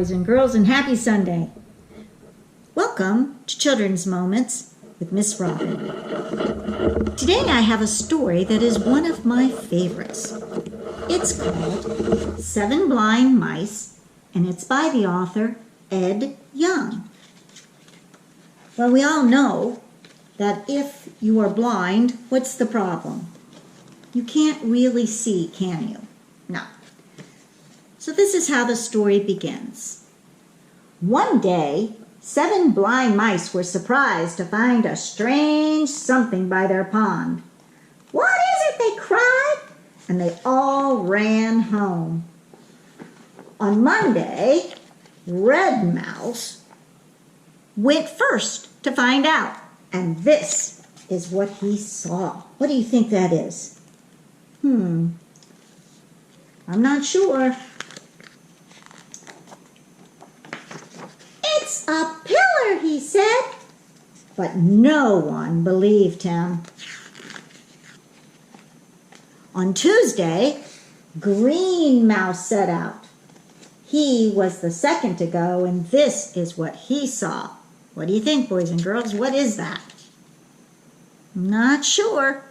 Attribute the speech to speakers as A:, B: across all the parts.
A: boys and girls, and happy Sunday. Welcome to Children's Moments with Miss Robin. Today I have a story that is one of my favorites. It's called Seven Blind Mice, and it's by the author Ed Young. Well, we all know that if you are blind, what's the problem? You can't really see, can you? No. So this is how the story begins. One day, 7 blind mice were surprised to find a strange something by their pond. "What is it?" they cried, and they all ran home. On Monday, Red Mouse went first to find out, and this is what he saw. What do you think that is? I'm not sure. "It's a pillar," he said. But no one believed him. On Tuesday, Green Mouse set out. He was the second to go, and this is what he saw. What do you think, boys and girls? What is that? Not sure,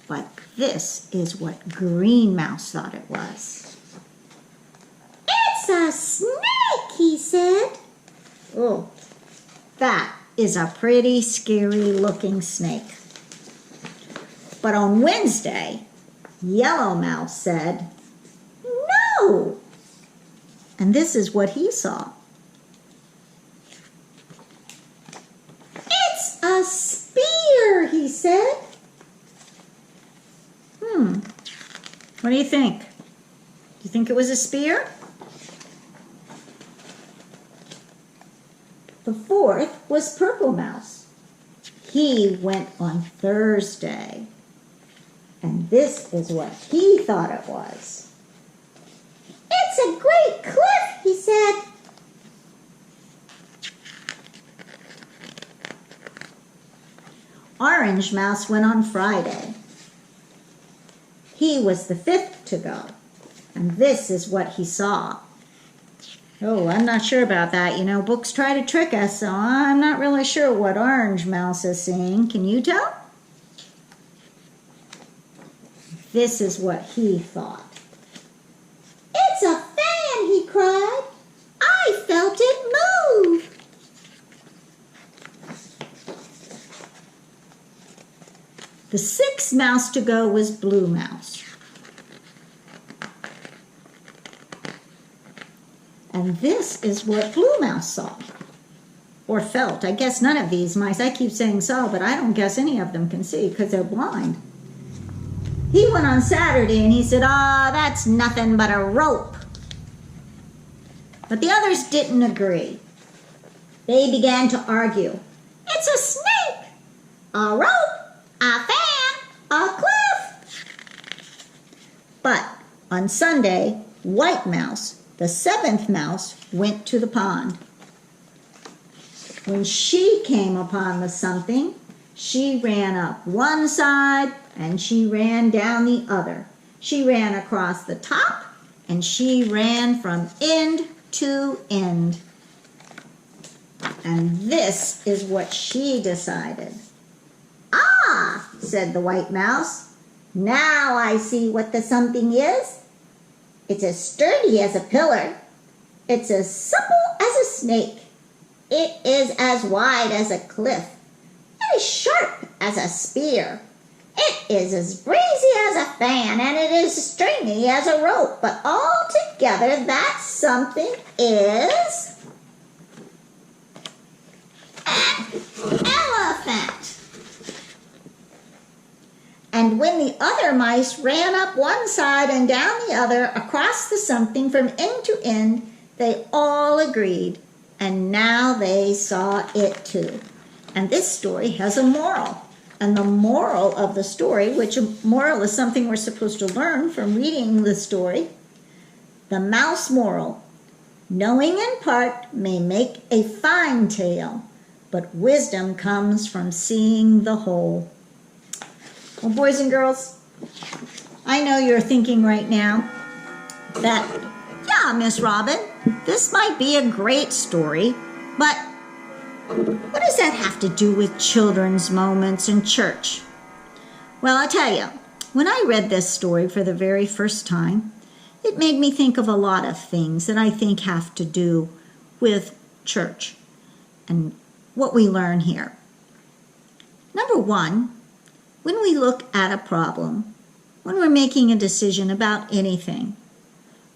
A: but this is what Green Mouse thought it was. "It's a snake," he said. Oh, that is a pretty scary looking snake. But on Wednesday, Yellow Mouse said, "No." And this is what he saw. "It's a spear," he said. What do you think? Do you think it was a spear? The fourth was Purple Mouse. He went on Thursday. And this is what he thought it was. "It's a great cliff," he said. Orange Mouse went on Friday. He was the fifth to go. And this is what he saw. Oh, I'm not sure about that. You know, books try to trick us, so I'm not really sure what Orange Mouse is seeing. Can you tell? This is what he thought. "It's a fan," he cried. "I felt it move." The sixth mouse to go was Blue Mouse. And this is what Blue Mouse saw, or felt. I guess none of these mice, I keep saying saw, but I don't guess any of them can see because they're blind. He went on Saturday and he said, "That's nothing but a rope." But the others didn't agree. They began to argue. "It's a snake, a rope, a fan, a cliff." But on Sunday, White Mouse, the seventh mouse, went to the pond. When she came upon the something, she ran up one side and she ran down the other. She ran across the top and she ran from end to end. And this is what she decided. "Ah," said the White Mouse, "now I see what the something is. It's as sturdy as a pillar. It's as supple as a snake. It is as wide as a cliff. It is sharp as a spear. It is as breezy as a fan, and it is stringy as a rope. But all together, that something is an elephant." And when the other mice ran up one side and down the other across the something from end to end, they all agreed, and now they saw it too. And this story has a moral. And the moral of the story, which a moral is something we're supposed to learn from reading the story, the mouse moral: knowing in part may make a fine tale, but wisdom comes from seeing the whole. Well, boys and girls, I know you're thinking right now that, yeah, Miss Robin, this might be a great story, but what does that have to do with children's moments in church? Well, I'll tell you, when I read this story for the very first time, it made me think of a lot of things that I think have to do with church and what we learn here. Number one, when we look at a problem, when we're making a decision about anything,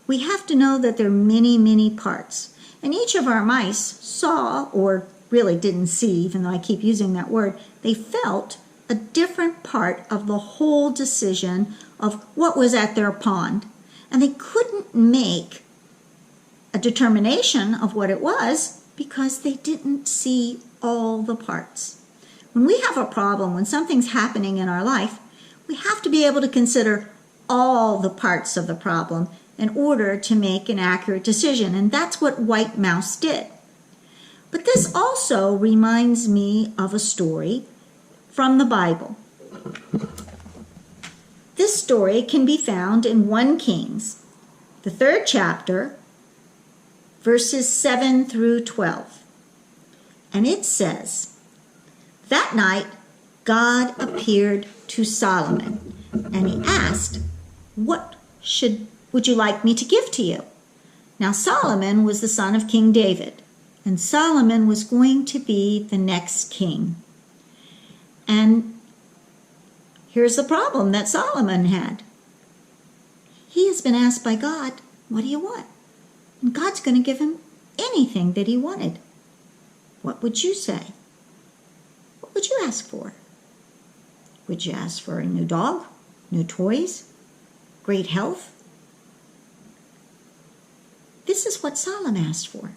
A: we have to know that there are many, many parts. And each of our mice saw, or really didn't see, even though I keep using that word, they felt a different part of the whole decision of what was at their pond. And they couldn't make a determination of what it was because they didn't see all the parts. When we have a problem, when something's happening in our life, we have to be able to consider all the parts of the problem in order to make an accurate decision. And that's what White Mouse did. But this also reminds me of a story from the Bible. This story can be found in 1 Kings, the 3rd chapter, verses 7 through 12. And it says, "That night God appeared to Solomon, and he asked, 'What would you like me to give to you?' Now Solomon was the son of King David, and Solomon was going to be the next king. And here's the problem that Solomon had. He has been asked by God, 'What do you want?' And God's going to give him anything that he wanted. What would you say? What would you ask for? Would you ask for a new dog, new toys, great health? This is what Solomon asked for.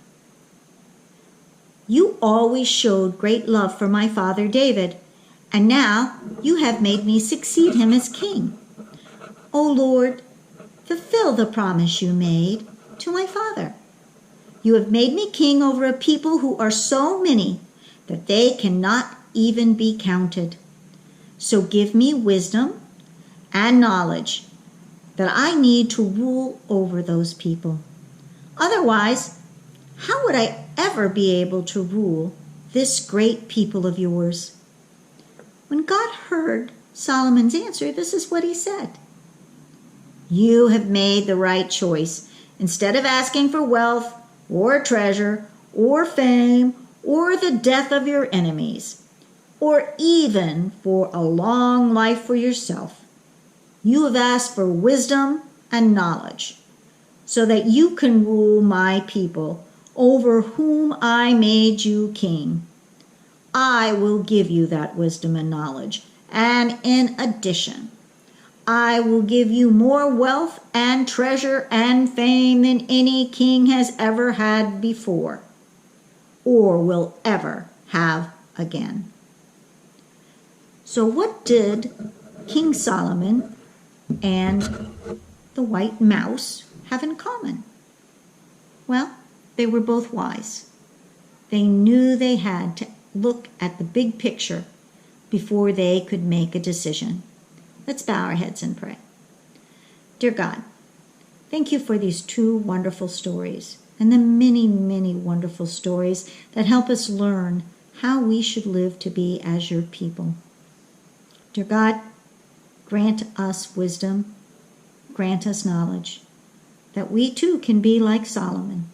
A: 'You always showed great love for my father David, and now you have made me succeed him as king. O Lord, fulfill the promise you made to my father. You have made me king over a people who are so many that they cannot even be counted. So give me wisdom and knowledge that I need to rule over those people. Otherwise, how would I ever be able to rule this great people of yours?' When God heard Solomon's answer, this is what he said. 'You have made the right choice. Instead of asking for wealth or treasure or fame or the death of your enemies, or even for a long life for yourself, you have asked for wisdom and knowledge so that you can rule my people over whom I made you king. I will give you that wisdom and knowledge, and in addition, I will give you more wealth and treasure and fame than any king has ever had before or will ever have again.'" So what did King Solomon and the white mouse have in common? Well, they were both wise. They knew they had to look at the big picture before they could make a decision. Let's bow our heads and pray. Dear God, thank you for these 2 wonderful stories and the many, many wonderful stories that help us learn how we should live to be as your people. Dear God, grant us wisdom, grant us knowledge, that we too can be like Solomon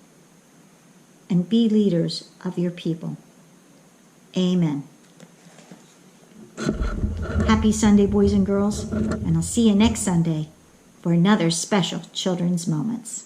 A: and be leaders of your people. Amen. Happy Sunday, boys and girls, and I'll see you next Sunday for another special Children's Moments.